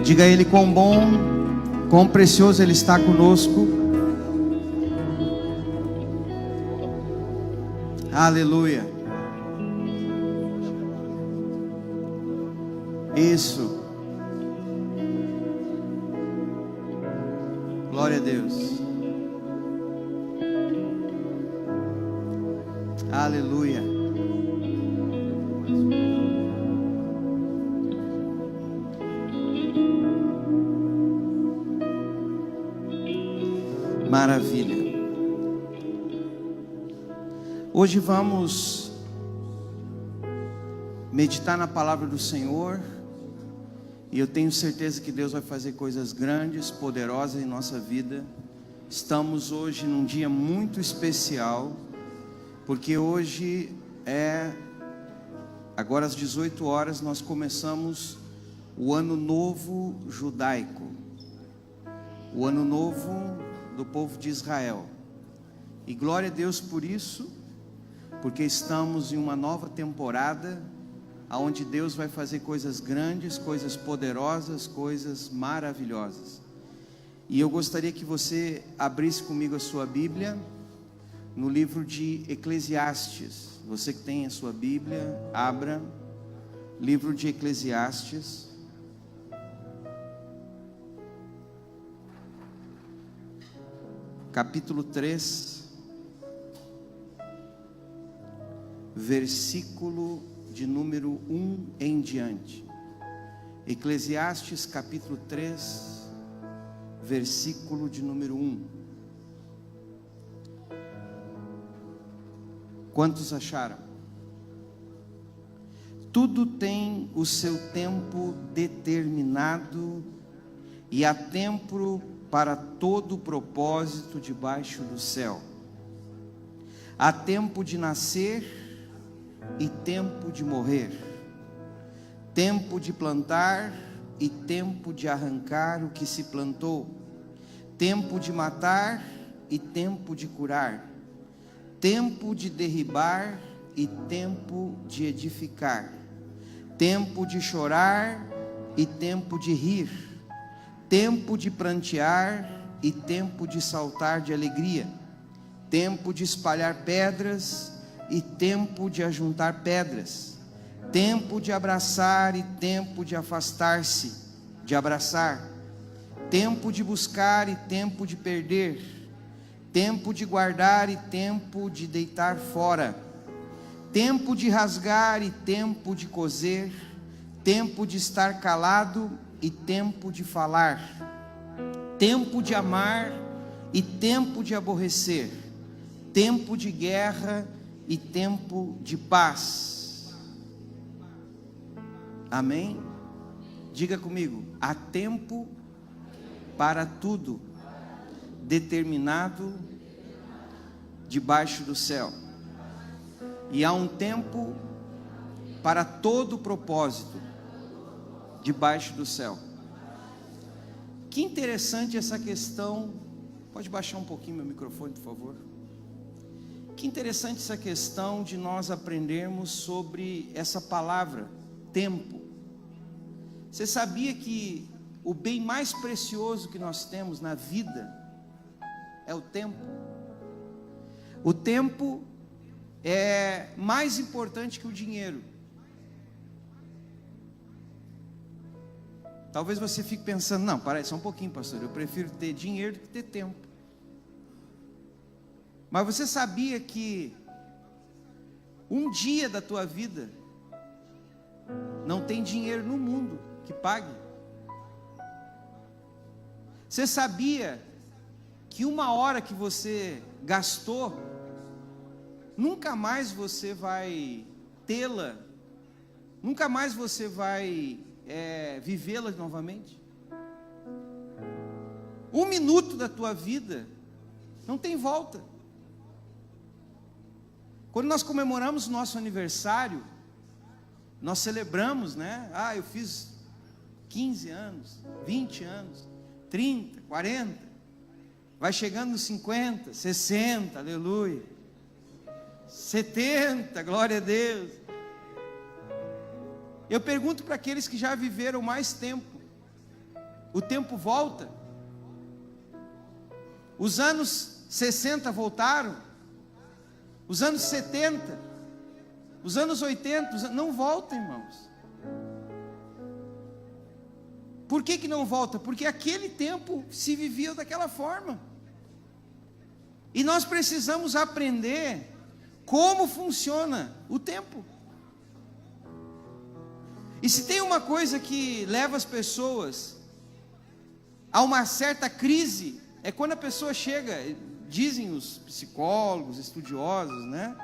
Diga a Ele quão bom, quão precioso Ele está conosco. Aleluia. Isso. Glória a Deus. Aleluia. Maravilha. Hoje vamos meditar na palavra do Senhor. E eu tenho certeza que Deus vai fazer coisas grandes, poderosas em nossa vida. Estamos hoje num dia muito especial, porque hoje agora às 18 horas, nós começamos o Ano Novo Judaico, o Ano Novo do povo de Israel. E glória a Deus por isso, porque estamos em uma nova temporada, aonde Deus vai fazer coisas grandes, coisas poderosas, coisas maravilhosas. E eu gostaria que você abrisse comigo a sua Bíblia, no livro de Eclesiastes. Você que tem a sua Bíblia, abra, livro de Eclesiastes. Capítulo 3, versículo de número 1 em diante. Eclesiastes capítulo 3, versículo de número 1. Quantos acharam? Tudo tem o seu tempo determinado, e há tempo para todo propósito debaixo do céu. Há tempo de nascer e tempo de morrer, tempo de plantar e tempo de arrancar o que se plantou, tempo de matar e tempo de curar, tempo de derribar e tempo de edificar, tempo de chorar e tempo de rir, tempo de prantear e tempo de saltar de alegria, tempo de espalhar pedras e tempo de ajuntar pedras, tempo de abraçar e tempo de afastar-se de abraçar, tempo de buscar e tempo de perder, tempo de guardar e tempo de deitar fora, tempo de rasgar e tempo de coser, tempo de estar calado e tempo de falar, tempo de amar e tempo de aborrecer, tempo de guerra e tempo de paz. Amém? Diga comigo: há tempo para tudo determinado debaixo do céu, e há um tempo para todo propósito debaixo do céu. Que interessante essa questão. Pode baixar um pouquinho meu microfone, por favor? Que interessante essa questão de nós aprendermos sobre essa palavra, tempo. Você sabia que o bem mais precioso que nós temos na vida é o tempo? O tempo é mais importante que o dinheiro. Talvez você fique pensando: não, para aí, só um pouquinho, pastor, eu prefiro ter dinheiro do que ter tempo. Mas você sabia que um dia da tua vida não tem dinheiro no mundo que pague? Você sabia que uma hora que você gastou, nunca mais você vai tê-la, nunca mais você vai vivê-la novamente? Um minuto da tua vida não tem volta. Quando nós comemoramos o nosso aniversário, nós celebramos, né? Eu fiz 15 anos, 20 anos, 30, 40, vai chegando nos 50, 60, aleluia, 70, glória a Deus. Eu pergunto para aqueles que já viveram mais tempo: o tempo volta. Os anos 60 voltaram, os anos 70, os anos 80, não voltam, irmãos. Por que não volta? Porque aquele tempo se vivia daquela forma. E nós precisamos aprender como funciona o tempo. E se tem uma coisa que leva as pessoas a uma certa crise, é quando a pessoa chega, dizem os psicólogos, estudiosos, né,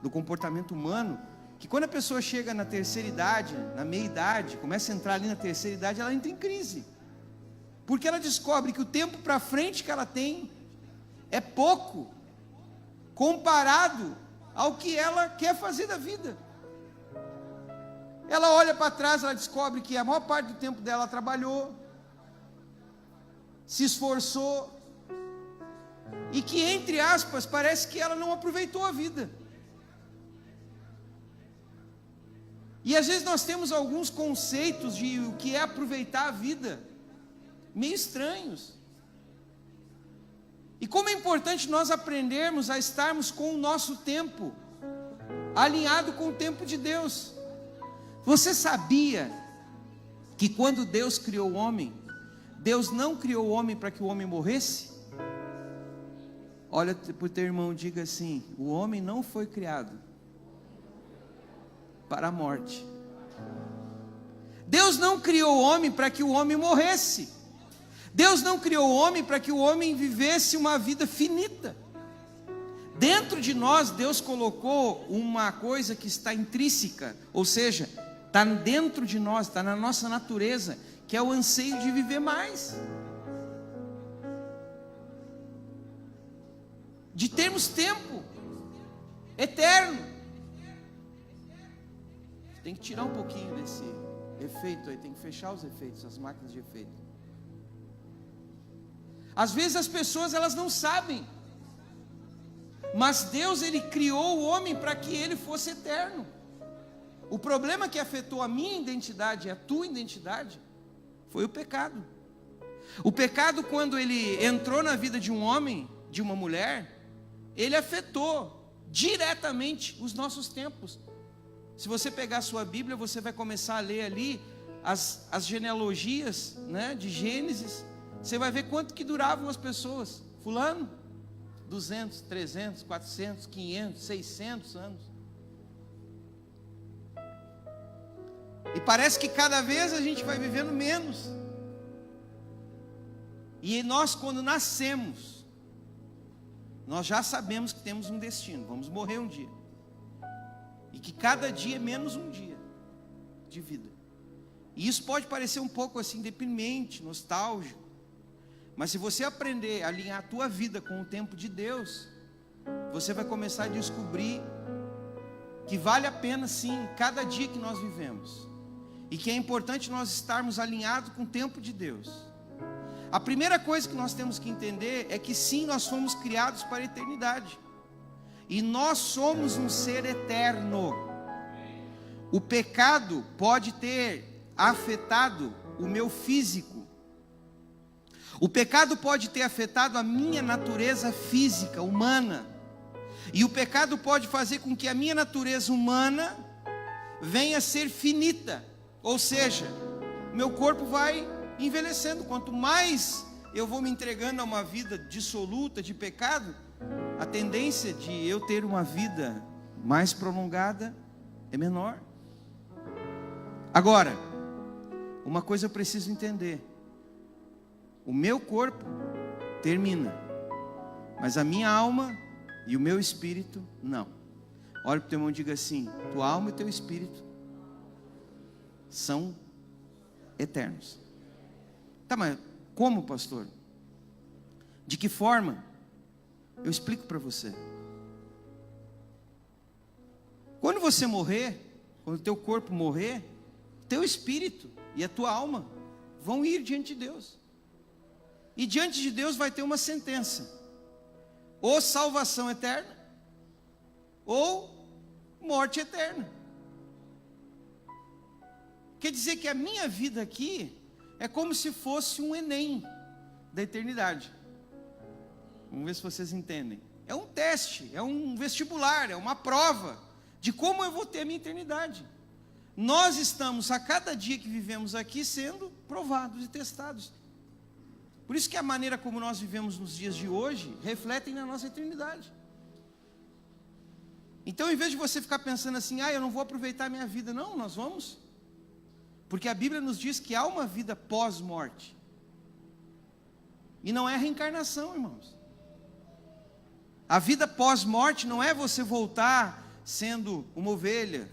do comportamento humano, que quando a pessoa chega na terceira idade, na meia idade, começa a entrar ali na terceira idade, ela entra em crise, porque ela descobre que o tempo para frente que ela tem é pouco, comparado ao que ela quer fazer da vida. Ela olha para trás, ela descobre que a maior parte do tempo dela ela trabalhou, se esforçou, e que, entre aspas, parece que ela não aproveitou a vida. E às vezes nós temos alguns conceitos de o que é aproveitar a vida, meio estranhos. E como é importante nós aprendermos a estarmos com o nosso tempo alinhado com o tempo de Deus. Você sabia que quando Deus criou o homem, Deus não criou o homem para que o homem morresse? Olha para o teu irmão e diga assim: o homem não foi criado para a morte. Deus não criou o homem para que o homem morresse. Deus não criou o homem para que o homem vivesse uma vida finita. Dentro de nós, Deus colocou uma coisa que está intrínseca, ou seja, está dentro de nós, está na nossa natureza, que é o anseio de viver mais, de termos tempo eterno. Tem que tirar um pouquinho desse efeito aí, tem que fechar os efeitos, as máquinas de efeito. Às vezes as pessoas elas não sabem, mas Deus ele criou o homem para que ele fosse eterno. O problema que afetou a minha identidade e a tua identidade foi o pecado. O pecado, quando ele entrou na vida de um homem, de uma mulher, ele afetou diretamente os nossos tempos. Se você pegar a sua Bíblia, você vai começar a ler ali as genealogias, né, de Gênesis. Você vai ver quanto que duravam as pessoas. Fulano, 200, 300, 400, 500, 600 anos. E parece que cada vez a gente vai vivendo menos. E nós, quando nascemos, nós já sabemos que temos um destino, vamos morrer um dia. E que cada dia é menos um dia de vida. E isso pode parecer um pouco assim deprimente, nostálgico. Mas se você aprender a alinhar a tua vida com o tempo de Deus, você vai começar a descobrir que vale a pena sim, cada dia que nós vivemos. E que é importante nós estarmos alinhados com o tempo de Deus. A primeira coisa que nós temos que entender é que sim, nós fomos criados para a eternidade. E nós somos um ser eterno. O pecado pode ter afetado o meu físico. O pecado pode ter afetado a minha natureza física, humana. E o pecado pode fazer com que a minha natureza humana venha a ser finita. Ou seja, meu corpo vai envelhecendo. Quanto mais eu vou me entregando a uma vida dissoluta de pecado, a tendência de eu ter uma vida mais prolongada é menor. Agora, uma coisa eu preciso entender: o meu corpo termina, mas a minha alma e o meu espírito não. Olha para o teu irmão e diga assim: tua alma e teu espírito são eternos. Tá, mas como, pastor? De que forma? Eu explico para você. Quando você morrer, quando o teu corpo morrer, teu espírito e a tua alma vão ir diante de Deus. E diante de Deus vai ter uma sentença: ou salvação eterna, ou morte eterna. Quer dizer que a minha vida aqui é como se fosse um Enem da eternidade. Vamos ver se vocês entendem. É um teste, é um vestibular, é uma prova de como eu vou ter a minha eternidade. Nós estamos, a cada dia que vivemos aqui, sendo provados e testados. Por isso que a maneira como nós vivemos nos dias de hoje, refletem na nossa eternidade. Então, em vez de você ficar pensando assim, eu não vou aproveitar a minha vida. Não, nós vamos. Porque a Bíblia nos diz que há uma vida pós-morte. E não é reencarnação, irmãos. A vida pós-morte não é você voltar sendo uma ovelha,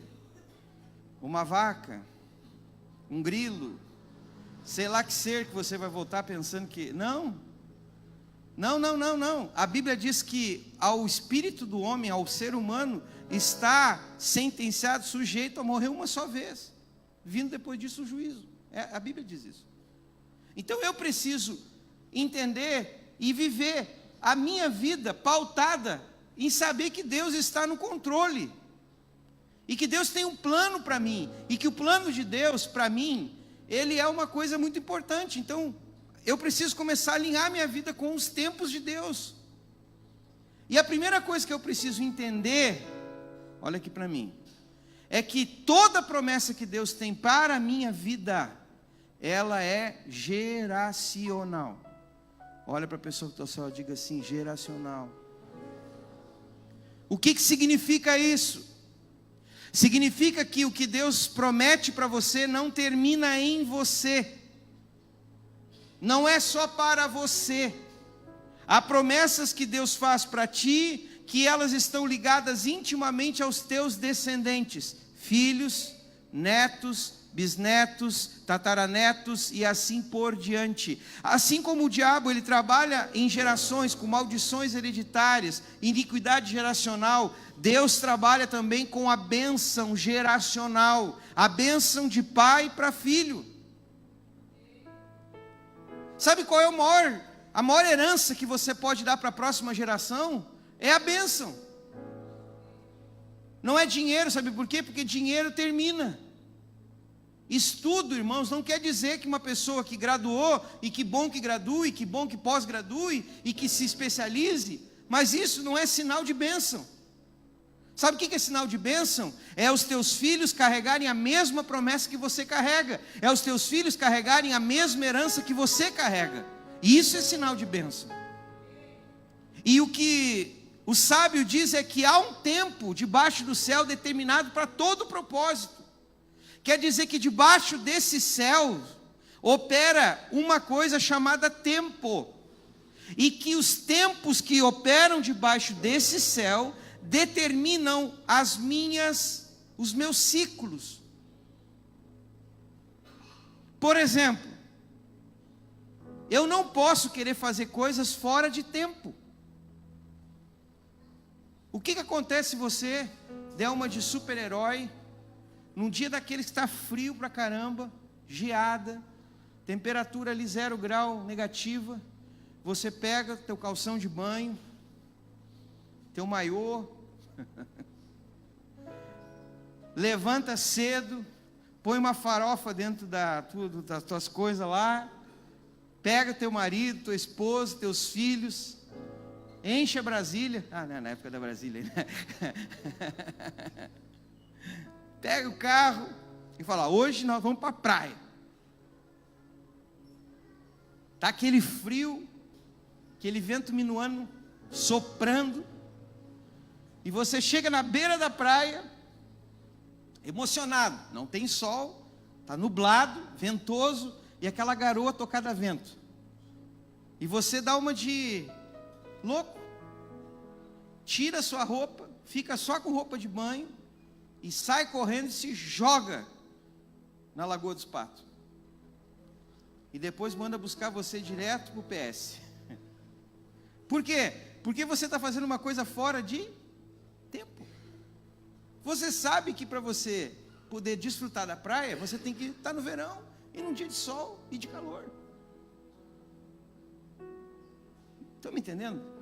uma vaca, um grilo, sei lá que ser que você vai voltar pensando que... Não. A Bíblia diz que ao espírito do homem, ao ser humano, está sentenciado, sujeito a morrer uma só vez, vindo depois disso o juízo. A Bíblia diz isso. Então eu preciso entender e viver a minha vida pautada em saber que Deus está no controle, e que Deus tem um plano para mim, e que o plano de Deus para mim, ele é uma coisa muito importante. Então eu preciso começar a alinhar minha vida com os tempos de Deus. E a primeira coisa que eu preciso entender, olha aqui para mim, é que toda promessa que Deus tem para a minha vida, ela é geracional. Olha para a pessoa que está ao seu lado, diga assim, geracional. O que significa isso? Significa que o que Deus promete para você não termina em você. Não é só para você. Há promessas que Deus faz para ti, que elas estão ligadas intimamente aos teus descendentes, filhos, netos, bisnetos, tataranetos e assim por diante. Assim como o diabo, ele trabalha em gerações com maldições hereditárias, iniquidade geracional, Deus trabalha também com a bênção geracional, a bênção de pai para filho. Sabe qual é a maior herança que você pode dar para a próxima geração? É a bênção. Não é dinheiro, sabe por quê? Porque dinheiro termina. Estudo, irmãos, não quer dizer que uma pessoa que graduou, e que bom que gradue, que bom que pós-gradue, e que se especialize, mas isso não é sinal de bênção. Sabe o que é sinal de bênção? É os teus filhos carregarem a mesma promessa que você carrega, é os teus filhos carregarem a mesma herança que você carrega, e isso é sinal de bênção. E o que o sábio diz é que há um tempo debaixo do céu determinado para todo propósito. Quer dizer que debaixo desse céu opera uma coisa chamada tempo, e que os tempos que operam debaixo desse céu determinam os meus ciclos. Por exemplo, eu não posso querer fazer coisas fora de tempo. O que acontece se você der uma de super-herói, num dia daqueles que está frio pra caramba, geada, temperatura ali 0 grau negativa, você pega teu calção de banho, teu maiô, levanta cedo, põe uma farofa dentro das tuas coisas lá, pega teu marido, tua esposa, teus filhos, enche a Brasília, não, na época da Brasília, né? Pega o carro e fala, hoje nós vamos para a praia. Está aquele frio, aquele vento minuano soprando, e você chega na beira da praia, emocionado, não tem sol, está nublado, ventoso, e aquela garoa tocada a vento. E você dá uma de louco, tira a sua roupa, fica só com roupa de banho, e sai correndo e se joga na Lagoa dos Patos. E depois manda buscar você direto para o PS. Por quê? Porque você está fazendo uma coisa fora de tempo. Você sabe que para você poder desfrutar da praia, você tem que estar no verão, e num dia de sol e de calor. Estão me entendendo?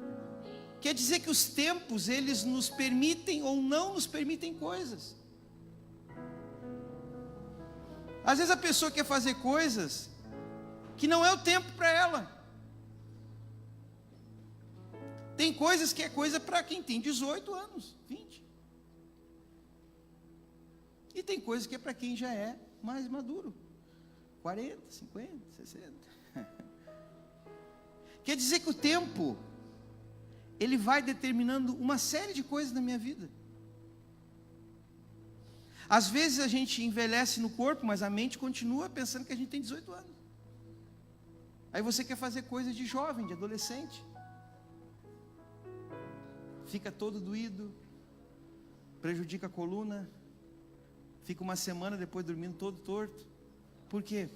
Quer dizer que os tempos, eles nos permitem ou não nos permitem coisas. Às vezes a pessoa quer fazer coisas que não é o tempo para ela. Tem coisas que é coisa para quem tem 18 anos, 20. E tem coisas que é para quem já é mais maduro, 40, 50, 60. Quer dizer que o tempo, ele vai determinando uma série de coisas na minha vida. Às vezes a gente envelhece no corpo, mas a mente continua pensando que a gente tem 18 anos. Aí você quer fazer coisas de jovem, de adolescente. Fica todo doído, prejudica a coluna, fica uma semana depois dormindo todo torto. Por quê?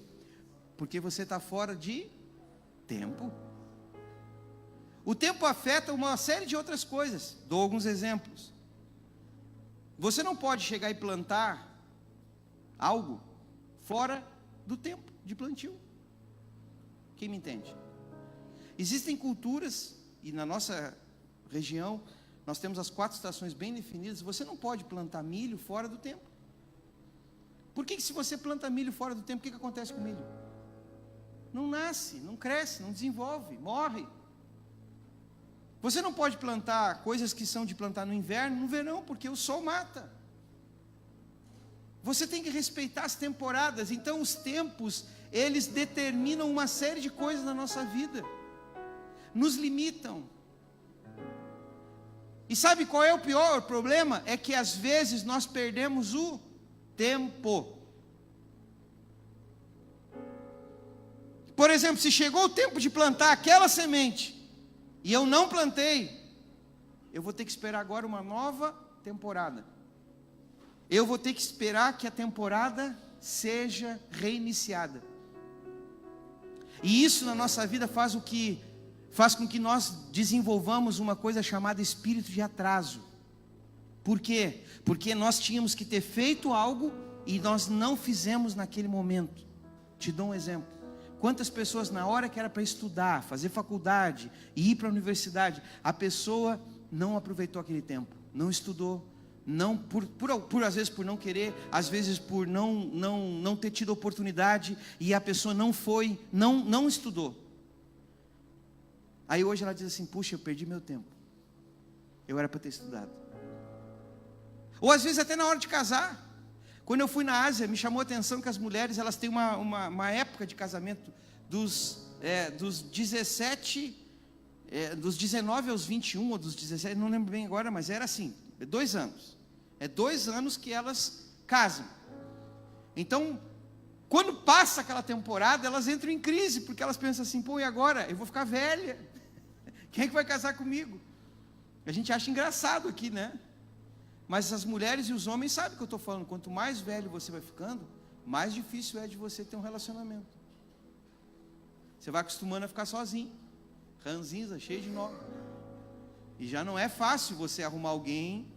Porque você está fora de tempo. O tempo afeta uma série de outras coisas. Dou alguns exemplos. Você não pode chegar e plantar algo fora do tempo de plantio. Quem me entende? Existem culturas, e na nossa região nós temos as 4 estações bem definidas. Você não pode plantar milho fora do tempo. Por que se você planta milho fora do tempo, o que acontece com o milho? Não nasce, não cresce, não desenvolve, morre. Você não pode plantar coisas que são de plantar no inverno, no verão, porque o sol mata. Você tem que respeitar as temporadas. Então os tempos, eles determinam uma série de coisas na nossa vida, nos limitam. E sabe qual é o pior problema? É que às vezes nós perdemos o tempo. Por exemplo, se chegou o tempo de plantar aquela semente e eu não plantei, eu vou ter que esperar agora uma nova temporada. Eu vou ter que esperar que a temporada seja reiniciada. E isso na nossa vida faz com que nós desenvolvamos uma coisa chamada espírito de atraso. Por quê? Porque nós tínhamos que ter feito algo e nós não fizemos naquele momento. Te dou um exemplo. Quantas pessoas na hora que era para estudar, fazer faculdade e ir para a universidade, a pessoa não aproveitou aquele tempo, não estudou, não às vezes por não querer, às vezes por não ter tido oportunidade, e a pessoa não foi, não estudou. Aí hoje ela diz assim: puxa, eu perdi meu tempo, eu era para ter estudado. Ou às vezes até na hora de casar. Quando eu fui na Ásia, me chamou a atenção que as mulheres, elas têm uma época de casamento dos 19 aos 21, ou dos 17, não lembro bem agora, mas era assim, 2 anos. É 2 anos que elas casam. Então, quando passa aquela temporada, elas entram em crise, porque elas pensam assim: pô, e agora? Eu vou ficar velha. Quem é que vai casar comigo? A gente acha engraçado aqui, né? Mas as mulheres e os homens sabem o que eu estou falando. Quanto mais velho você vai ficando, mais difícil é de você ter um relacionamento. Você vai acostumando a ficar sozinho, ranzinza, cheio de nó. E já não é fácil você arrumar alguém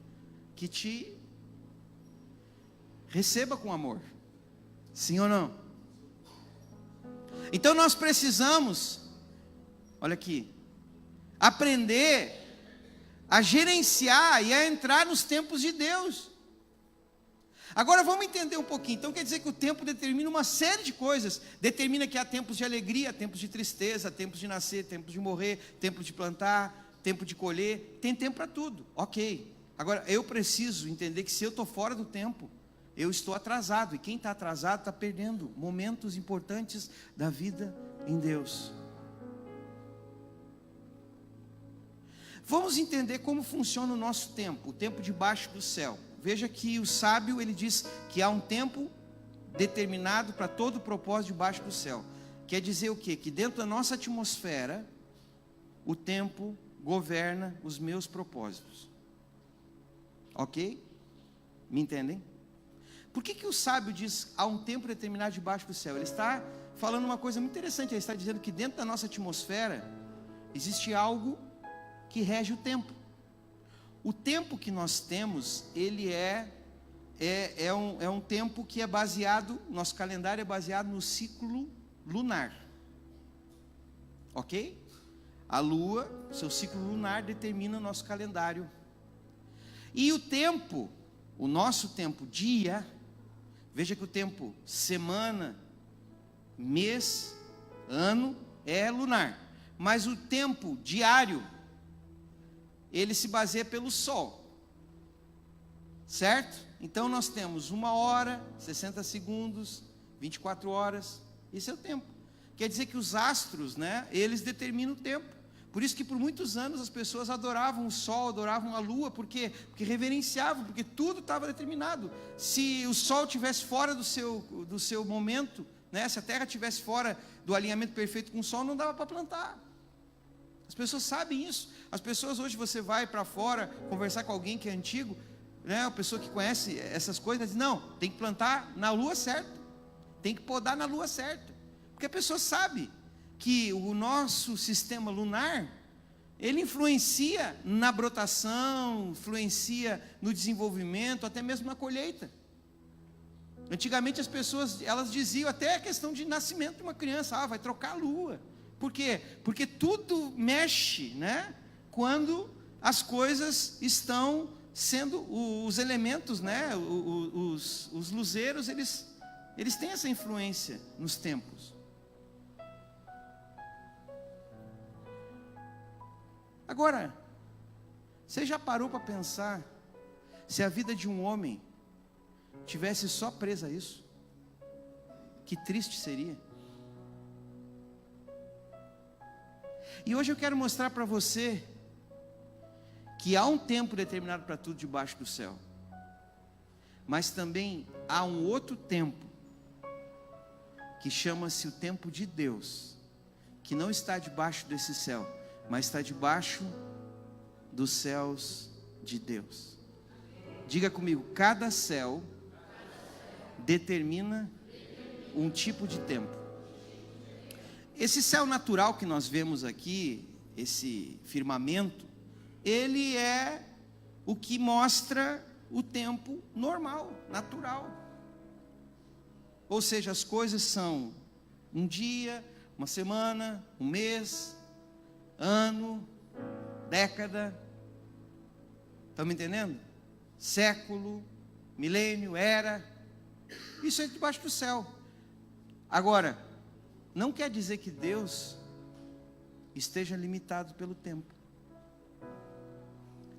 que te receba com amor. Sim ou não? Então nós precisamos, olha aqui, aprender a gerenciar e a entrar nos tempos de Deus. Agora vamos entender um pouquinho. Então quer dizer que o tempo determina uma série de coisas. Determina que há tempos de alegria, tempos de tristeza, tempos de nascer, tempos de morrer, tempo de plantar, tempo de colher. Tem tempo para tudo, ok. Agora eu preciso entender que se eu estou fora do tempo, eu estou atrasado. E quem está atrasado está perdendo momentos importantes da vida em Deus. Vamos entender como funciona o nosso tempo, o tempo debaixo do céu. Veja que o sábio, ele diz que há um tempo determinado para todo o propósito debaixo do céu. Quer dizer o quê? Que dentro da nossa atmosfera, o tempo governa os meus propósitos. Ok? Me entendem? Por que o sábio diz há um tempo determinado debaixo do céu? Ele está falando uma coisa muito interessante. Ele está dizendo que dentro da nossa atmosfera existe algo que rege o tempo. O tempo que nós temos, ele é um tempo que é baseado, nosso calendário é baseado no ciclo lunar. Ok? A lua, seu ciclo lunar determina o nosso calendário. E o tempo, o nosso tempo dia, veja que o tempo semana, mês, ano é lunar. Mas o tempo diário, ele se baseia pelo sol. Certo? Então nós temos 1 hora, 60 segundos, 24 horas. Esse é o tempo. Quer dizer que os astros, né, eles determinam o tempo. Por isso que por muitos anos as pessoas adoravam o sol, adoravam a lua, porque reverenciavam, porque tudo estava determinado. Se o sol estivesse fora do seu momento, né, se a terra estivesse fora do alinhamento perfeito com o sol, não dava para plantar. As pessoas sabem isso. As pessoas hoje, você vai para fora conversar com alguém que é antigo, né, a pessoa que conhece essas coisas, diz, não, tem que plantar na lua certa, tem que podar na lua certa, porque a pessoa sabe que o nosso sistema lunar, ele influencia na brotação, influencia no desenvolvimento, até mesmo na colheita. Antigamente as pessoas, elas diziam até a questão de nascimento de uma criança, vai trocar a lua. Por quê? Porque tudo mexe, né, quando as coisas estão sendo, os elementos, né, os luzeiros, eles têm essa influência nos tempos. Agora, você já parou para pensar, se a vida de um homem tivesse só presa a isso? Que triste seria. E hoje eu quero mostrar para você que há um tempo determinado para tudo debaixo do céu, mas também há um outro tempo, que chama-se o tempo de Deus, que não está debaixo desse céu, mas está debaixo dos céus de Deus. Diga comigo, cada céu determina um tipo de tempo. Esse céu natural que nós vemos aqui, esse firmamento, ele é o que mostra o tempo normal, natural. Ou seja, as coisas são um dia, uma semana, um mês, ano, década, estão me entendendo? Século, milênio, era, isso é debaixo do céu. Agora, não quer dizer que Deus esteja limitado pelo tempo.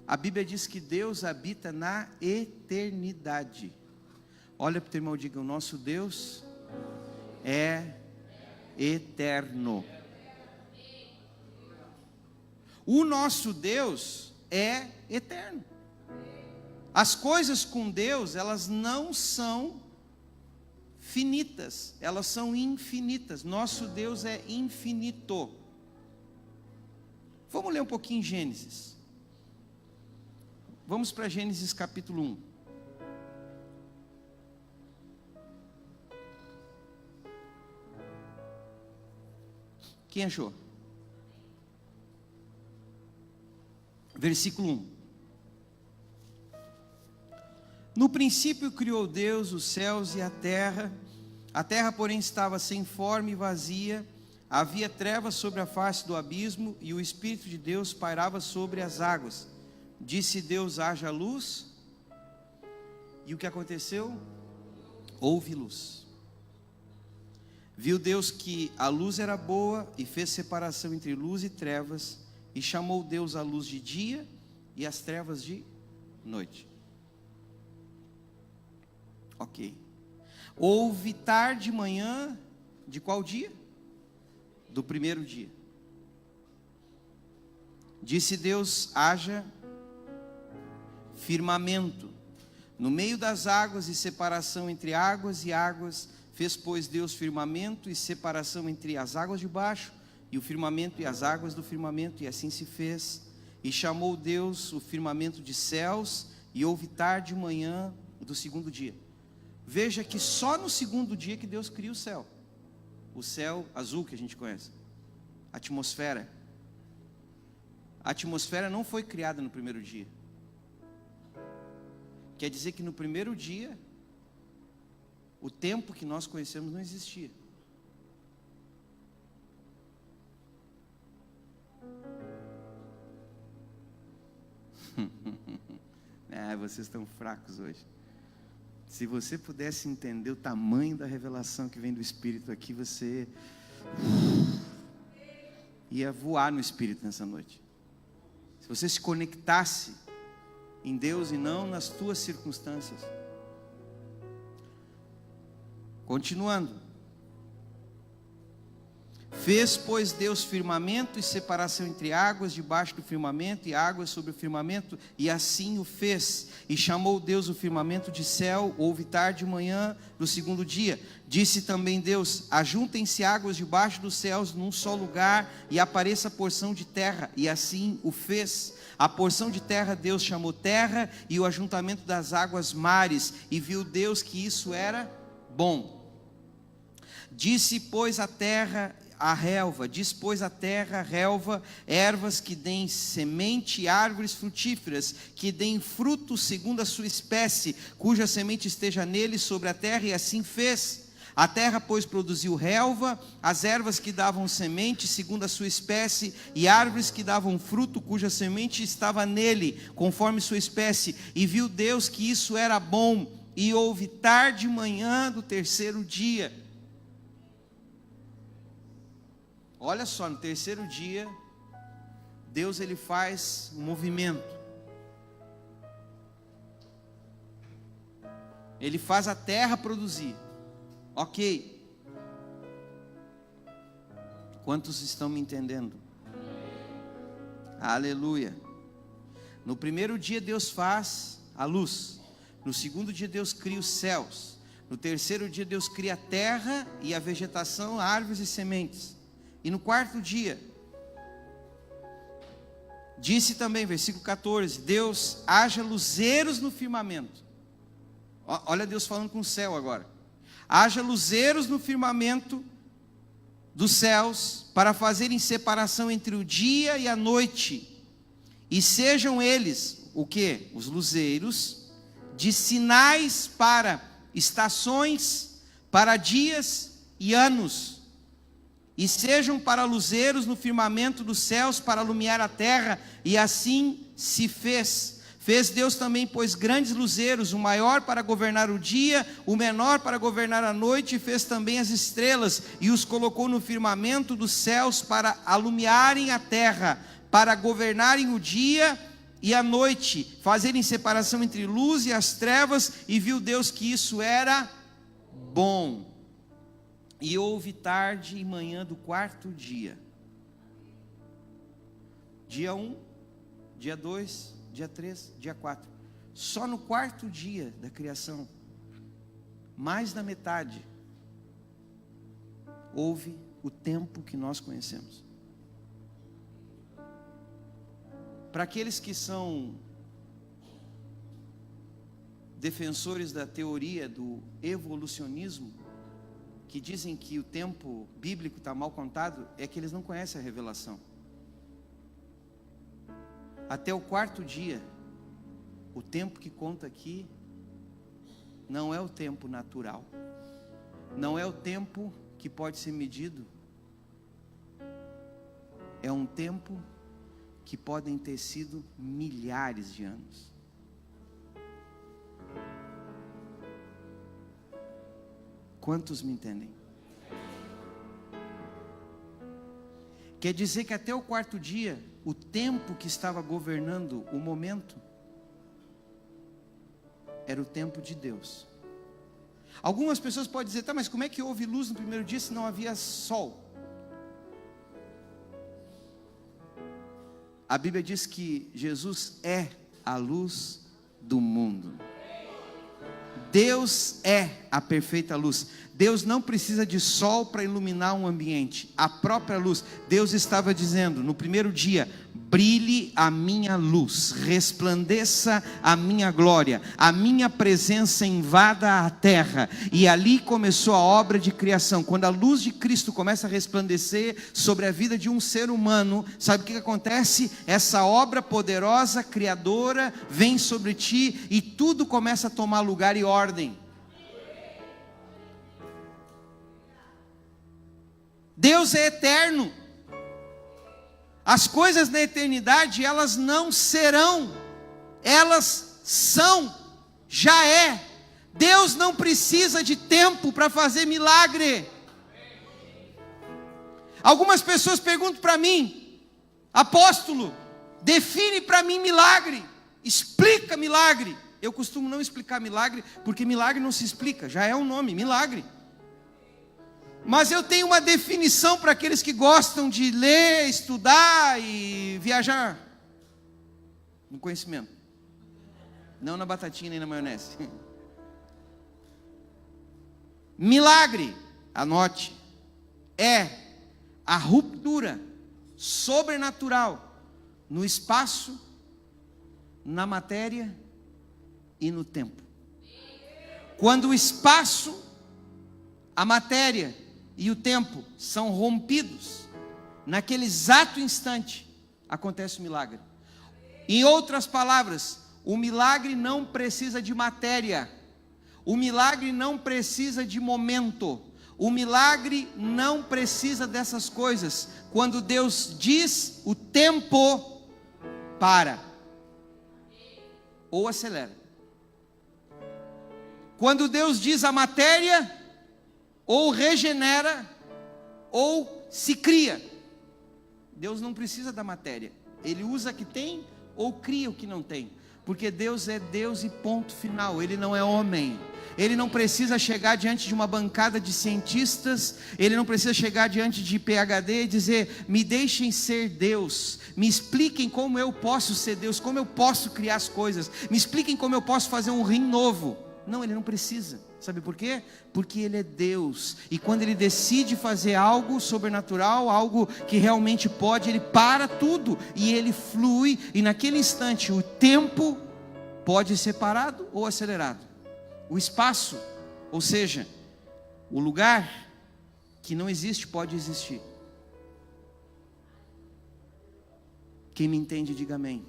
A Bíblia diz que Deus habita na eternidade. Olha para o teu irmão e diga, o nosso Deus é eterno. O nosso Deus é eterno. As coisas com Deus, elas não são finitas, elas são infinitas. Nosso Deus é infinito. Vamos ler um pouquinho Gênesis. Vamos para Gênesis capítulo 1. Quem achou? Versículo 1. No princípio criou Deus os céus e a terra, porém estava sem forma e vazia, havia trevas sobre a face do abismo, e o Espírito de Deus pairava sobre as águas. Disse Deus, haja luz, e o que aconteceu? Houve luz. Viu Deus que a luz era boa, e fez separação entre luz e trevas, e chamou Deus a luz de dia, e as trevas de noite. Ok. Houve tarde e manhã, de qual dia? Do primeiro dia. Disse Deus, haja firmamento no meio das águas e separação entre águas e águas. Fez, pois, Deus firmamento e separação entre as águas de baixo e o firmamento e as águas do firmamento, e assim se fez. E chamou Deus o firmamento de céus, e houve tarde e manhã do segundo dia. Veja que só no segundo dia que Deus cria o céu azul que a gente conhece, a atmosfera. A atmosfera não foi criada no primeiro dia. Quer dizer que no primeiro dia, o tempo que nós conhecemos não existia. Vocês estão fracos hoje. Se você pudesse entender o tamanho da revelação que vem do Espírito aqui, você ia voar no Espírito nessa noite. Se você se conectasse em Deus e não nas tuas circunstâncias. Continuando. Fez, pois, Deus firmamento e separação entre águas debaixo do firmamento e águas sobre o firmamento, e assim o fez. E chamou Deus o firmamento de céu. Houve tarde e manhã do segundo dia. Disse também Deus: ajuntem-se águas debaixo dos céus num só lugar, e apareça a porção de terra. E assim o fez. A porção de terra Deus chamou terra, e o ajuntamento das águas mares. E viu Deus que isso era bom. Disse, pois, a terra a relva, dispôs a terra, relva, ervas que deem semente, árvores frutíferas, que deem fruto segundo a sua espécie, cuja semente esteja nele sobre a terra, e assim fez. A terra, pois, produziu relva, as ervas que davam semente segundo a sua espécie, e árvores que davam fruto, cuja semente estava nele, conforme sua espécie. E viu Deus que isso era bom, e houve tarde e manhã do terceiro dia. Olha só, no terceiro dia, Deus ele faz um movimento. Ele faz a terra produzir. Ok. Quantos estão me entendendo? Aleluia. No primeiro dia Deus faz a luz. No segundo dia Deus cria os céus. No terceiro dia Deus cria a terra e a vegetação, árvores e sementes. E no quarto dia, disse também, versículo 14, Deus, haja luzeiros no firmamento. Olha Deus falando com o céu agora. Haja luzeiros no firmamento dos céus, para fazerem separação entre o dia e a noite. E sejam eles, o quê? Os luzeiros, de sinais para estações, para dias e anos. E sejam para luzeiros no firmamento dos céus, para alumiar a terra, e assim se fez. Fez Deus também, pois, grandes luzeiros, o maior para governar o dia, o menor para governar a noite, e fez também as estrelas, e os colocou no firmamento dos céus, para alumiarem a terra, para governarem o dia e a noite, fazerem separação entre luz e as trevas, e viu Deus que isso era bom. E houve tarde e manhã do quarto dia. Dia 1, dia 2, dia 3, dia 4. Só no quarto dia da criação, mais da metade, houve o tempo que nós conhecemos. Para aqueles que são defensores da teoria do evolucionismo, que dizem que o tempo bíblico está mal contado, é que eles não conhecem a revelação. Até o quarto dia, o tempo que conta aqui, não é o tempo natural, não é o tempo que pode ser medido, é um tempo que podem ter sido milhares de anos. Quantos me entendem? Quer dizer que até o quarto dia, o tempo que estava governando o momento, era o tempo de Deus. Algumas pessoas podem dizer, tá, mas como é que houve luz no primeiro dia se não havia sol? A Bíblia diz que Jesus é a luz do mundo. Deus é a perfeita luz. Deus não precisa de sol para iluminar um ambiente. A própria luz. Deus estava dizendo no primeiro dia: brilhe a minha luz, resplandeça a minha glória, a minha presença invada a terra. E ali começou a obra de criação. Quando a luz de Cristo começa a resplandecer sobre a vida de um ser humano, sabe o que acontece? Essa obra poderosa, criadora, vem sobre ti e tudo começa a tomar lugar e ordem. Deus é eterno. As coisas na eternidade, elas não serão, elas são, já é. Deus não precisa de tempo para fazer milagre. Algumas pessoas perguntam para mim: apóstolo, define para mim milagre, explica milagre. Eu costumo não explicar milagre, porque milagre não se explica, já é um nome, milagre. Mas eu tenho uma definição para aqueles que gostam de ler, estudar e viajar no conhecimento, não na batatinha nem na maionese. Milagre, anote, é a ruptura sobrenatural no espaço, na matéria e no tempo. Quando o espaço, a matéria e o tempo são rompidos, naquele exato instante acontece o milagre. Em outras palavras, o milagre não precisa de matéria, o milagre não precisa de momento, o milagre não precisa dessas coisas. Quando Deus diz, o tempo para ou acelera. Quando Deus diz, a matéria ou regenera ou se cria. Deus não precisa da matéria, Ele usa o que tem ou cria o que não tem, porque Deus é Deus e ponto final. Ele não é homem, Ele não precisa chegar diante de uma bancada de cientistas, Ele não precisa chegar diante de PhD e dizer: me deixem ser Deus, me expliquem como eu posso ser Deus, como eu posso criar as coisas, me expliquem como eu posso fazer um rim novo. Não, Ele não precisa. Sabe por quê? Porque Ele é Deus, e quando Ele decide fazer algo sobrenatural, algo que realmente pode, Ele para tudo, e Ele flui, e naquele instante o tempo pode ser parado ou acelerado. O espaço, ou seja, o lugar que não existe pode existir. Quem me entende, diga amém.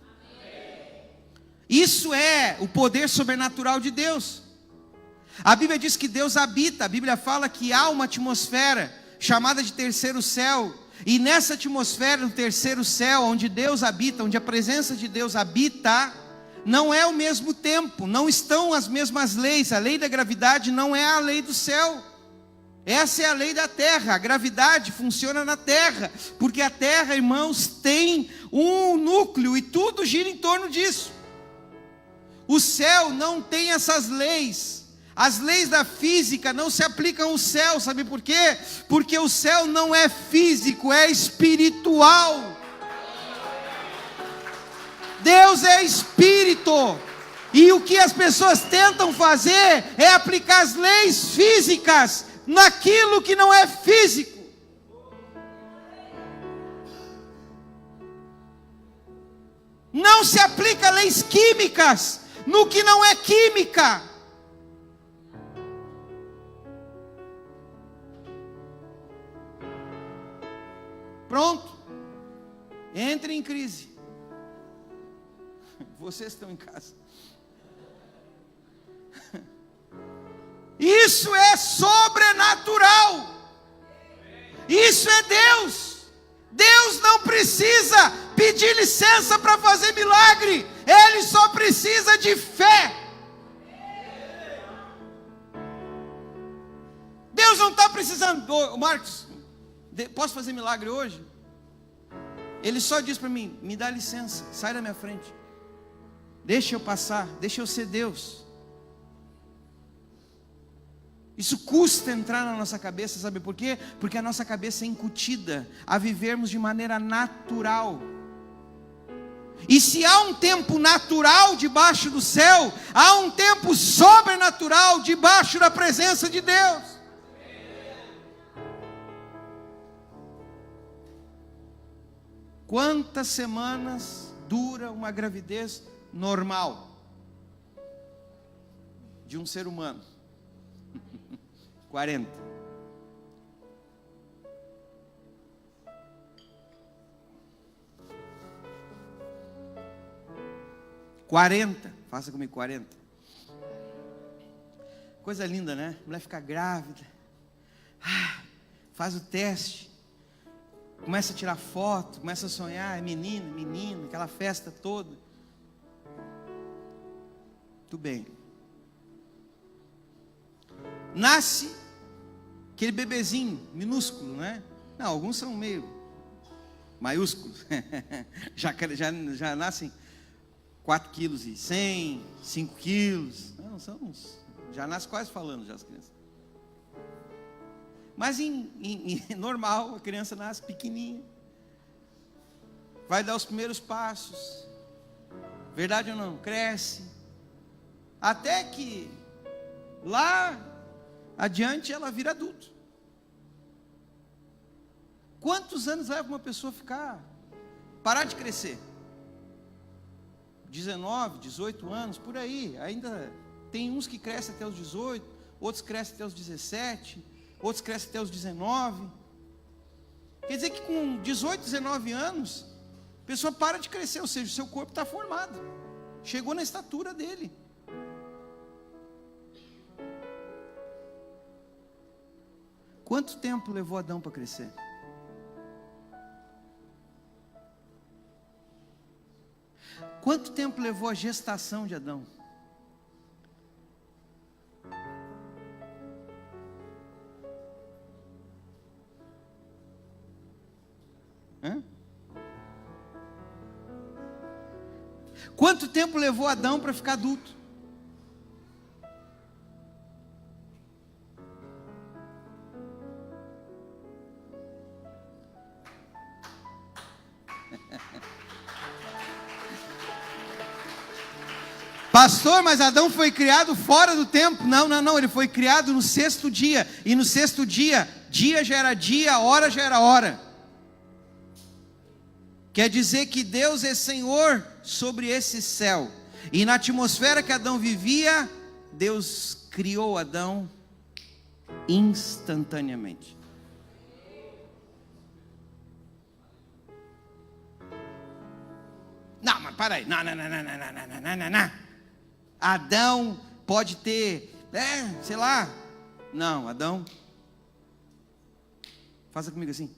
Isso é o poder sobrenatural de Deus. A Bíblia diz que Deus habita, a Bíblia fala que há uma atmosfera chamada de terceiro céu, e nessa atmosfera, no terceiro céu, onde Deus habita, onde a presença de Deus habita, não é o mesmo tempo, não estão as mesmas leis. A lei da gravidade não é a lei do céu, essa é a lei da terra. A gravidade funciona na terra, porque a terra, irmãos, tem um núcleo e tudo gira em torno disso. O céu não tem essas leis. As leis da física não se aplicam ao céu, sabe por quê? Porque o céu não é físico, é espiritual. Deus é espírito, e o que as pessoas tentam fazer é aplicar as leis físicas naquilo que não é físico. Não se aplica leis químicas no que não é química. Pronto, entre em crise. Vocês estão em casa. Isso é sobrenatural. Isso é Deus. Deus não precisa pedir licença para fazer milagre. Ele só precisa de fé. Deus não está precisando. Ô, Marcos, posso fazer milagre hoje? Ele só diz para mim: me dá licença, sai da minha frente, deixa eu passar, deixa eu ser Deus. Isso custa entrar na nossa cabeça, sabe por quê? Porque a nossa cabeça é incutida a vivermos de maneira natural. E se há um tempo natural debaixo do céu, há um tempo sobrenatural debaixo da presença de Deus. Quantas semanas dura uma gravidez normal de um ser humano? 40. Faça comigo, 40. Coisa linda, né? A mulher fica grávida, faz o teste, começa a tirar foto, começa a sonhar, é menino, menino, aquela festa toda. Tudo bem. Nasce aquele bebezinho minúsculo, né? Não, alguns são meio maiúsculos. já nascem 4 quilos e 100, 5 quilos. Não, são uns, já nascem quase falando já as crianças. Mas em normal, a criança nasce pequenininha. Vai dar os primeiros passos. Verdade ou não? Cresce. Até que lá adiante ela vira adulto. Quantos anos leva uma pessoa parar de crescer? 19, 18 anos, por aí. Ainda tem uns que crescem até os 18, outros crescem até os 17, outros crescem até os 19. Quer dizer que com 18, 19 anos, a pessoa para de crescer, ou seja, o seu corpo está formado. Chegou na estatura dele. Quanto tempo levou Adão para crescer? Quanto tempo levou a gestação de Adão? Quanto tempo levou Adão para ficar adulto? Pastor, mas Adão foi criado fora do tempo. Não, ele foi criado no 6º dia. E no 6º dia, dia já era dia, hora já era hora. Quer dizer que Deus é Senhor sobre esse céu. E na atmosfera que Adão vivia, Deus criou Adão instantaneamente. Não, mas para aí. Não. Adão pode ter, sei lá. Não, Adão. Faça comigo assim.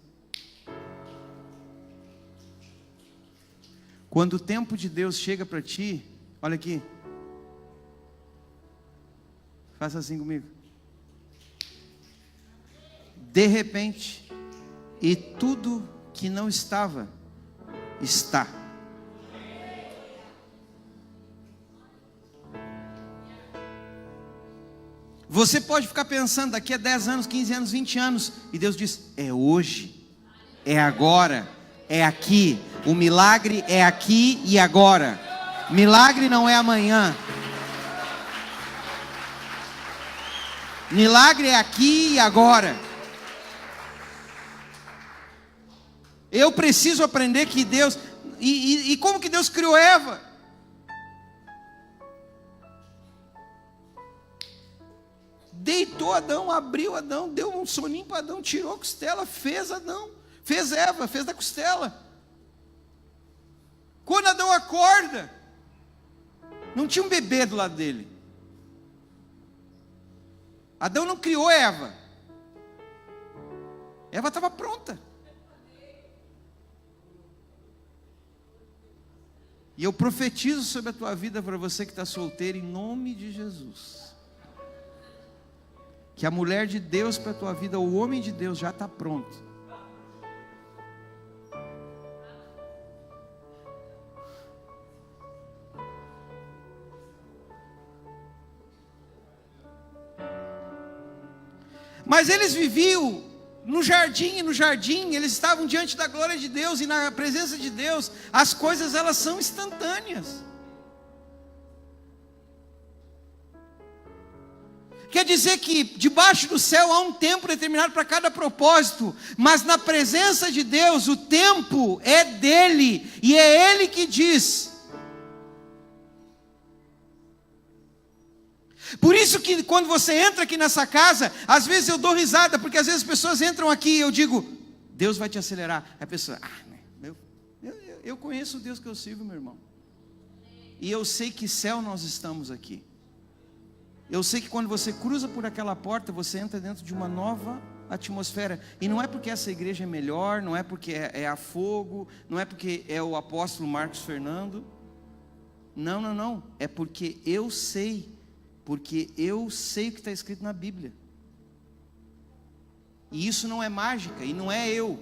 Quando o tempo de Deus chega para ti, olha aqui. Faça assim comigo. De repente, e tudo que não estava, está. Você pode ficar pensando daqui a 10 anos, 15 anos, 20 anos, e Deus diz, é hoje, é agora, é aqui. O milagre é aqui e agora. Milagre não é amanhã. Milagre é aqui e agora. Eu preciso aprender que Deus... E como que Deus criou Eva? Deitou Adão, abriu Adão, deu um soninho para Adão, tirou a costela, fez Adão, fez Eva, fez da costela. Quando Adão acorda, não tinha um bebê do lado dele. Adão não criou Eva. Eva estava pronta. E eu profetizo sobre a tua vida para você que está solteiro, em nome de Jesus. Que a mulher de Deus para a tua vida, o homem de Deus já está pronto. Mas eles viviam no jardim, eles estavam diante da glória de Deus, e na presença de Deus, as coisas elas são instantâneas. Quer dizer que debaixo do céu há um tempo determinado para cada propósito, mas na presença de Deus o tempo é dele, e é ele que diz. Por isso que quando você entra aqui nessa casa, às vezes eu dou risada, porque às vezes as pessoas entram aqui e eu digo, Deus vai te acelerar. Aí a pessoa, eu conheço o Deus que eu sirvo, meu irmão. E eu sei que céu nós estamos aqui. Eu sei que quando você cruza por aquela porta, você entra dentro de uma nova atmosfera. E não é porque essa igreja é melhor, não é porque é a Fogo, não é porque é o apóstolo Marcos Fernando. Não. É porque eu sei. Porque eu sei o que está escrito na Bíblia. E isso não é mágica, e não é eu.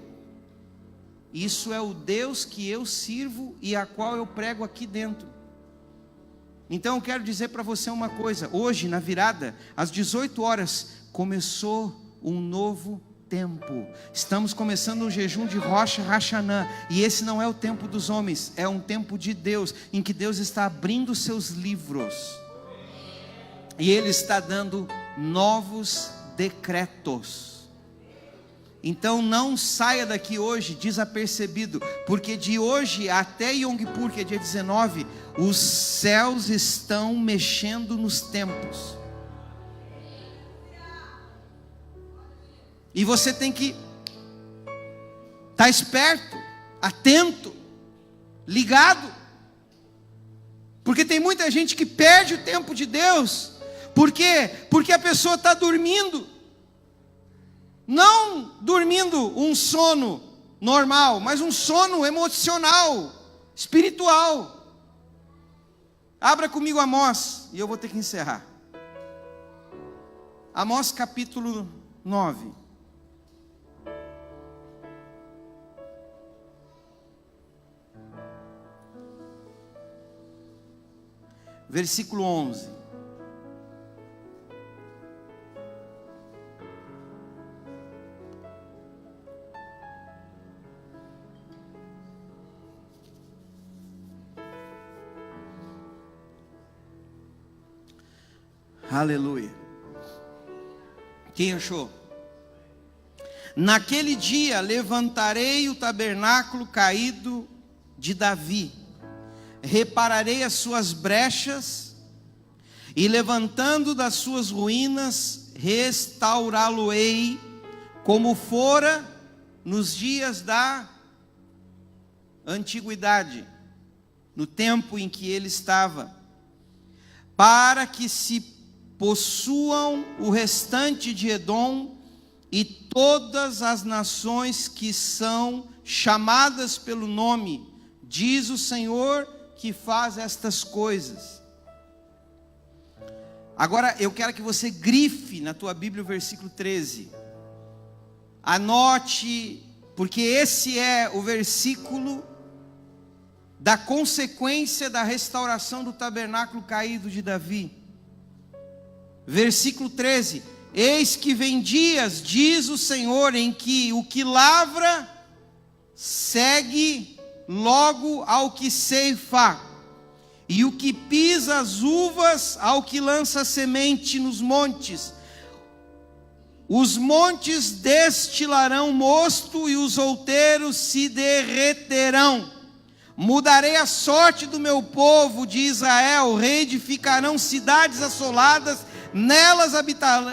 Isso é o Deus que eu sirvo e a qual eu prego aqui dentro. Então eu quero dizer para você uma coisa. Hoje, na virada, às 18 horas, começou um novo tempo. Estamos começando um jejum de Rosh Hashanah. E esse não é o tempo dos homens, é um tempo de Deus, em que Deus está abrindo seus livros. E Ele está dando novos decretos. Então não saia daqui hoje desapercebido, porque de hoje até Yom Kippur, que é dia 19, os céus estão mexendo nos tempos. E você tem que estar esperto, atento, ligado, porque tem muita gente que perde o tempo de Deus. Por quê? Porque a pessoa está dormindo. Não dormindo um sono normal, mas um sono emocional, espiritual. Abra comigo Amós, e eu vou ter que encerrar. Amós capítulo 9. Versículo 11. Aleluia. Quem achou? Naquele dia levantarei o tabernáculo caído de Davi, repararei as suas brechas, e levantando das suas ruínas, restaurá-lo-ei, como fora nos dias da antiguidade, no tempo em que ele estava, para que se possuam o restante de Edom e todas as nações que são chamadas pelo nome, diz o Senhor que faz estas coisas. Agora eu quero que você grife na tua Bíblia o versículo 13. Anote, porque esse é o versículo da consequência da restauração do tabernáculo caído de Davi. Versículo 13: eis que vem dias, diz o Senhor, em que o que lavra segue logo ao que ceifa, e o que pisa as uvas ao que lança semente nos montes. Os montes destilarão mosto e os outeiros se derreterão. Mudarei a sorte do meu povo de Israel, reedificarão cidades assoladas, nelas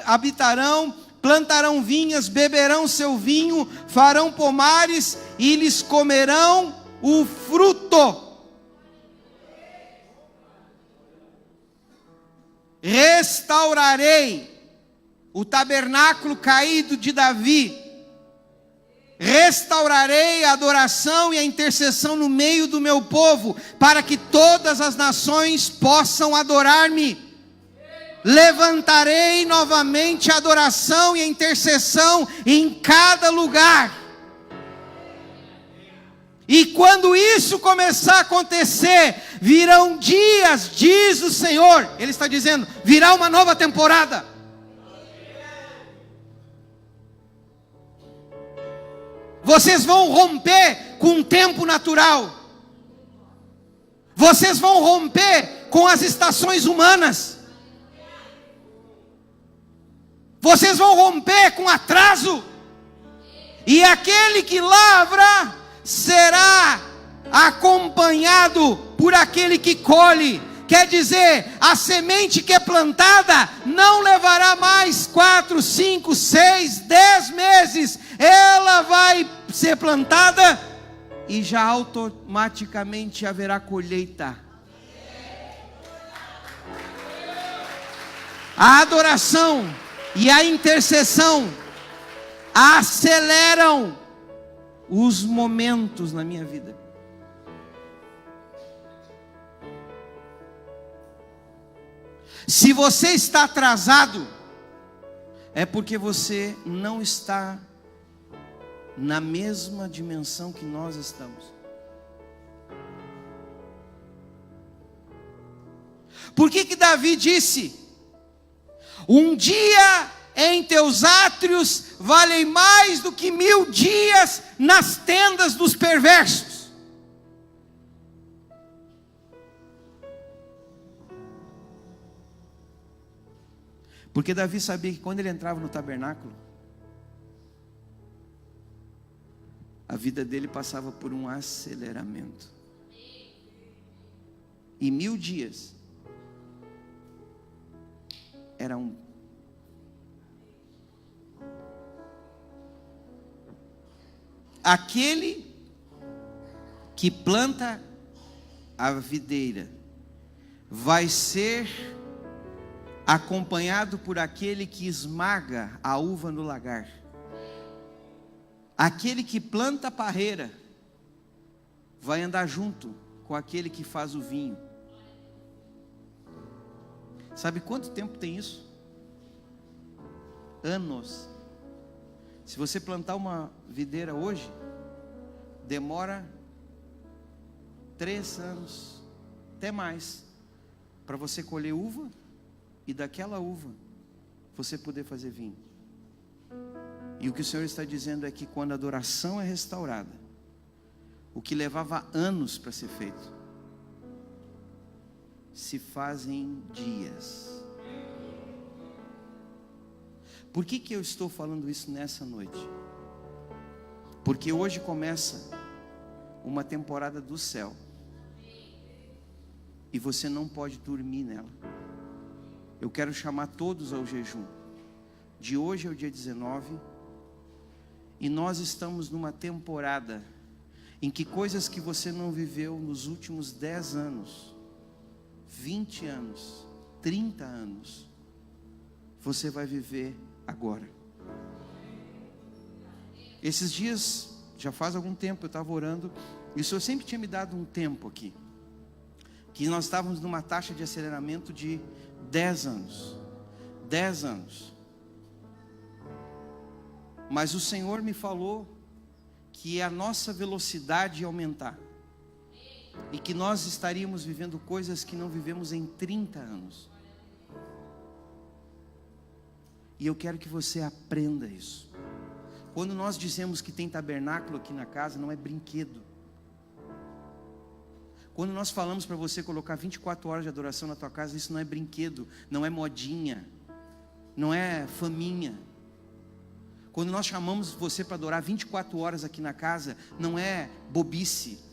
habitarão, plantarão vinhas, beberão seu vinho, farão pomares e lhes comerão o fruto. Restaurarei o tabernáculo caído de Davi, restaurarei a adoração e a intercessão no meio do meu povo, para que todas as nações possam adorar-me. Levantarei novamente a adoração e a intercessão em cada lugar. E quando isso começar a acontecer, virão dias, diz o Senhor. Ele está dizendo, virá uma nova temporada. Vocês vão romper com o tempo natural. Vocês vão romper com as estações humanas. Vocês vão romper com atraso. E aquele que lavra será acompanhado por aquele que colhe. Quer dizer, a semente que é plantada não levará mais 4, 5, 6, 10 meses. Ela vai ser plantada e já automaticamente haverá colheita. A adoração e a intercessão aceleram os momentos na minha vida. Se você está atrasado, é porque você não está na mesma dimensão que nós estamos. Por que Davi disse: um dia em teus átrios valem mais do que 1000 dias nas tendas dos perversos? Porque Davi sabia que quando ele entrava no tabernáculo, a vida dele passava por um aceleramento. E 1000 dias era um. Aquele que planta a videira vai ser acompanhado por aquele que esmaga a uva no lagar. Aquele que planta a parreira vai andar junto com aquele que faz o vinho. Sabe quanto tempo tem isso? Anos. Se você plantar uma videira hoje, demora 3 anos, até mais, para você colher uva e daquela uva você poder fazer vinho. E o que o Senhor está dizendo é que quando a adoração é restaurada, o que levava anos para ser feito, se faz em dias. Por que eu estou falando isso nessa noite? Porque hoje começa uma temporada do céu, e você não pode dormir nela. Eu quero chamar todos ao jejum. De hoje ao dia 19, e nós estamos numa temporada em que coisas que você não viveu nos últimos 10 anos, 20 anos, 30 anos, você vai viver agora. Esses dias, já faz algum tempo, eu estava orando, e o Senhor sempre tinha me dado um tempo aqui, que nós estávamos numa taxa de aceleramento de 10 anos. 10 anos. Mas o Senhor me falou que a nossa velocidade ia aumentar, e que nós estaríamos vivendo coisas que não vivemos em 30 anos. E eu quero que você aprenda isso. Quando nós dizemos que tem tabernáculo aqui na casa, não é brinquedo. Quando nós falamos para você colocar 24 horas de adoração na tua casa, isso não é brinquedo, não é modinha, não é faminha. Quando nós chamamos você para adorar 24 horas aqui na casa, não é bobice.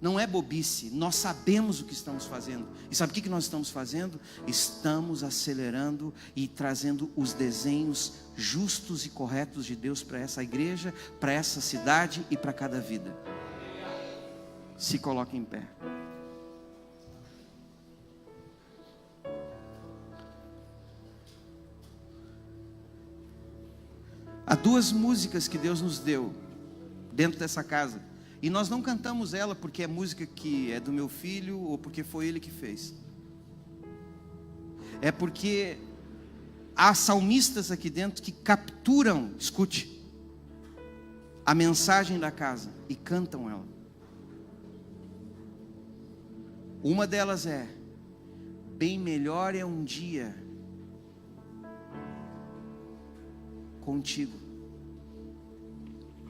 Não é bobice, nós sabemos o que estamos fazendo. E sabe o que nós estamos fazendo? Estamos acelerando e trazendo os desenhos justos e corretos de Deus para essa igreja, para essa cidade e para cada vida. Se coloque em pé. Há 2 músicas que Deus nos deu dentro dessa casa, e nós não cantamos ela porque é música que é do meu filho ou porque foi ele que fez. É porque há salmistas aqui dentro que capturam, escute, a mensagem da casa e cantam ela. Uma delas é: bem melhor é um dia contigo.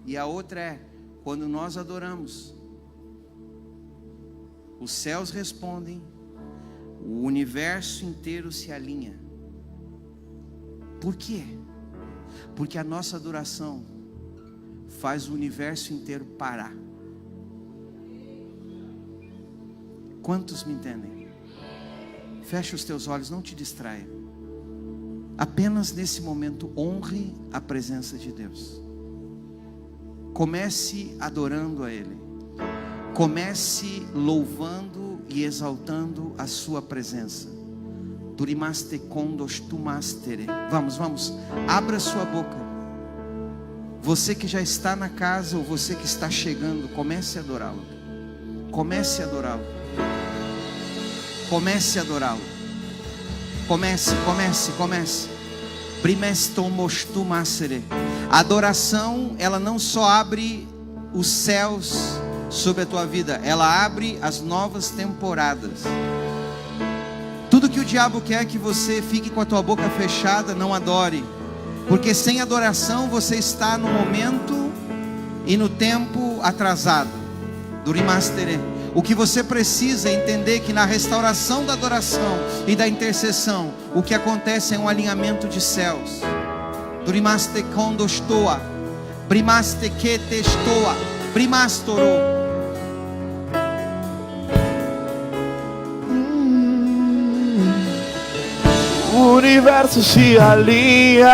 E a outra é: quando nós adoramos, os céus respondem, o universo inteiro se alinha. Por quê? Porque a nossa adoração faz o universo inteiro parar. Quantos me entendem? Feche os teus olhos, não te distraia. Apenas nesse momento honre a presença de Deus. Comece adorando a Ele. Comece louvando e exaltando a sua presença. Vamos, abra sua boca. Você que já está na casa ou você que está chegando, comece a adorá-lo. Comece a adorá-lo. Comece a adorá-lo. Comece. A adoração, ela não só abre os céus sobre a tua vida, ela abre as novas temporadas. Tudo que o diabo quer é que você fique com a tua boca fechada, não adore, porque sem adoração você está no momento e no tempo atrasado. Durimastere. O que você precisa entender que na restauração da adoração e da intercessão, o que acontece é um alinhamento de céus. Durimaste kondostoa, brimaste ketestoa, brimastoro. O universo se alinha,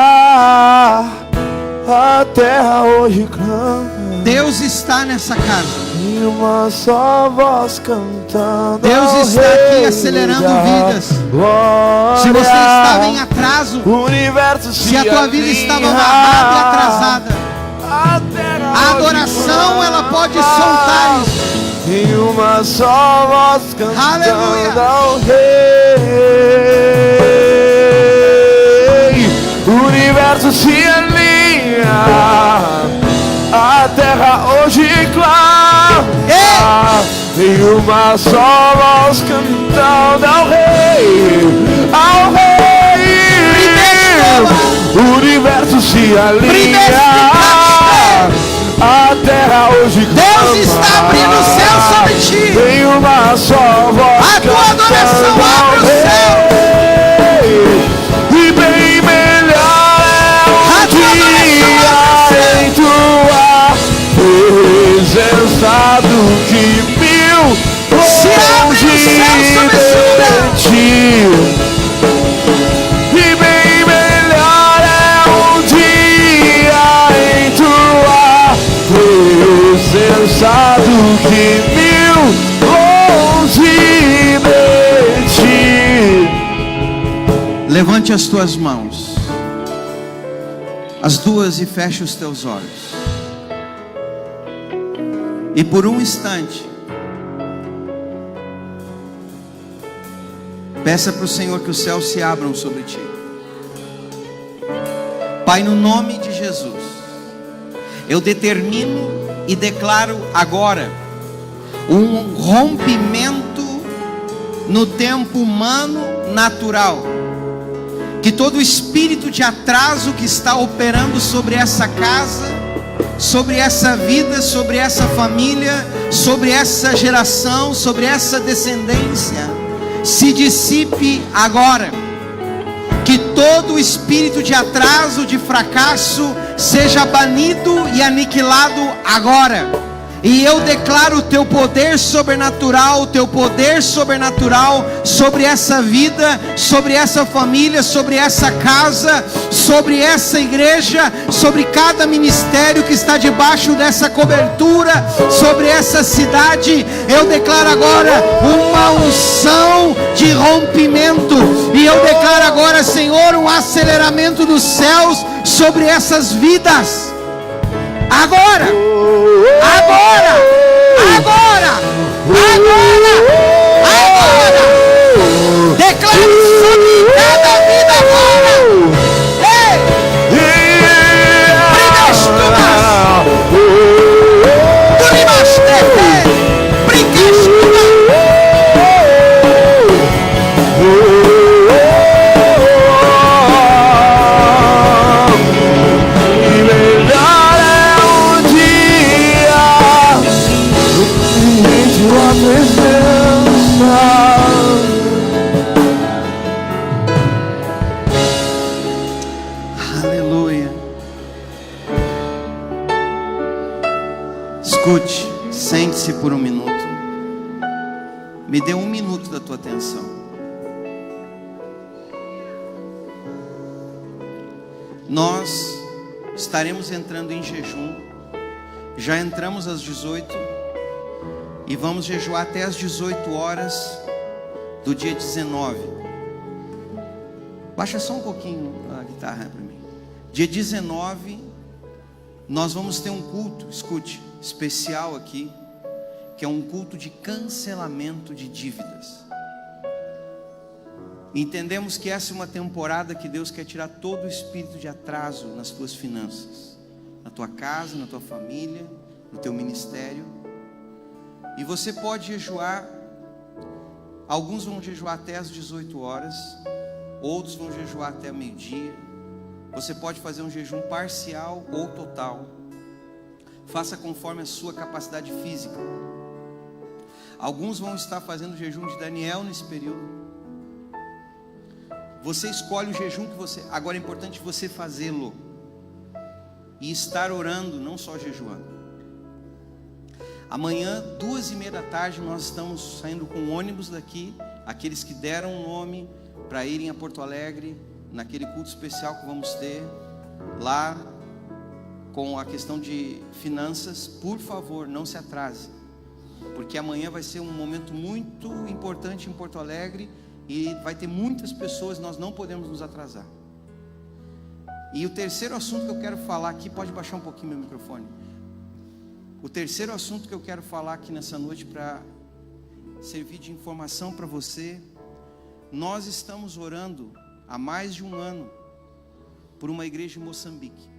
a terra hoje clama. Deus está nessa casa. E uma só voz cantando. Deus está aqui acelerando vidas. Se você estava em atraso, se a tua vida estava amarrada e atrasada, a adoração ela pode soltar isso. E uma só voz cantando. Aleluia. Ao Rei. O universo se alinha, a terra hoje clama. E uma só voz cantando ao Rei, ao Rei. O universo se alinha, a terra hoje clama. Deus está abrindo o céu sobre ti. Tem uma só voz. A tua adoração abre o céu. E bem melhor é o dia em tua presença do que mil se abre o céu sobre esse lugar. E bem melhor é o dia em tua presença do que mil longe de ti. Levante as tuas mãos, as duas, e feche os teus olhos. E por um instante, peça para o Senhor que os céus se abram sobre ti. Pai, no nome de Jesus, eu determino e declaro agora um rompimento no tempo humano natural. Que todo espírito de atraso que está operando sobre essa casa, sobre essa vida, sobre essa família, sobre essa geração, sobre essa descendência, se dissipe agora. Que todo espírito de atraso, de fracasso, seja banido e aniquilado agora. E eu declaro o teu poder sobrenatural, sobre essa vida, sobre essa família, sobre essa casa, sobre essa igreja, sobre cada ministério que está debaixo dessa cobertura, sobre essa cidade. Eu declaro agora uma unção de rompimento. E eu declaro agora, Senhor, um aceleramento dos céus sobre essas vidas. Agora, agora, agora, agora, agora. Declare sobre cada vida agora. Ei! Brincastumas! Turimaste! Brincastumas! Aleluia. Escute, sente-se por um minuto. Me dê um minuto da tua atenção. Nós estaremos entrando em jejum. Já entramos às 18 e vamos jejuar até às 18 horas do dia 19. Baixa só um pouquinho a guitarra para mim. Dia 19 nós vamos ter um culto, escute, especial aqui, que é um culto de cancelamento de dívidas. Entendemos que essa é uma temporada que Deus quer tirar todo o espírito de atraso nas tuas finanças. na tua casa, na tua família, no teu ministério. E você pode jejuar. Alguns vão jejuar até às 18 horas, outros vão jejuar até meio-dia. Você pode fazer um jejum parcial ou total. Faça conforme a sua capacidade física. Alguns vão estar fazendo o jejum de Daniel nesse período. Você escolhe o jejum que você... Agora é importante você fazê-lo e estar orando, não só jejuando. Amanhã, 2h30 da tarde, nós estamos saindo com um ônibus daqui. Aqueles que deram o nome para irem a Porto Alegre, naquele culto especial que vamos ter lá, com a questão de finanças, por favor, não se atrase, porque amanhã vai ser um momento muito importante em Porto Alegre e vai ter muitas pessoas, nós não podemos nos atrasar. E o terceiro assunto que eu quero falar aqui, pode baixar um pouquinho meu microfone. O terceiro assunto que eu quero falar aqui nessa noite, para servir de informação para você, nós estamos orando há mais de um ano por uma igreja em Moçambique.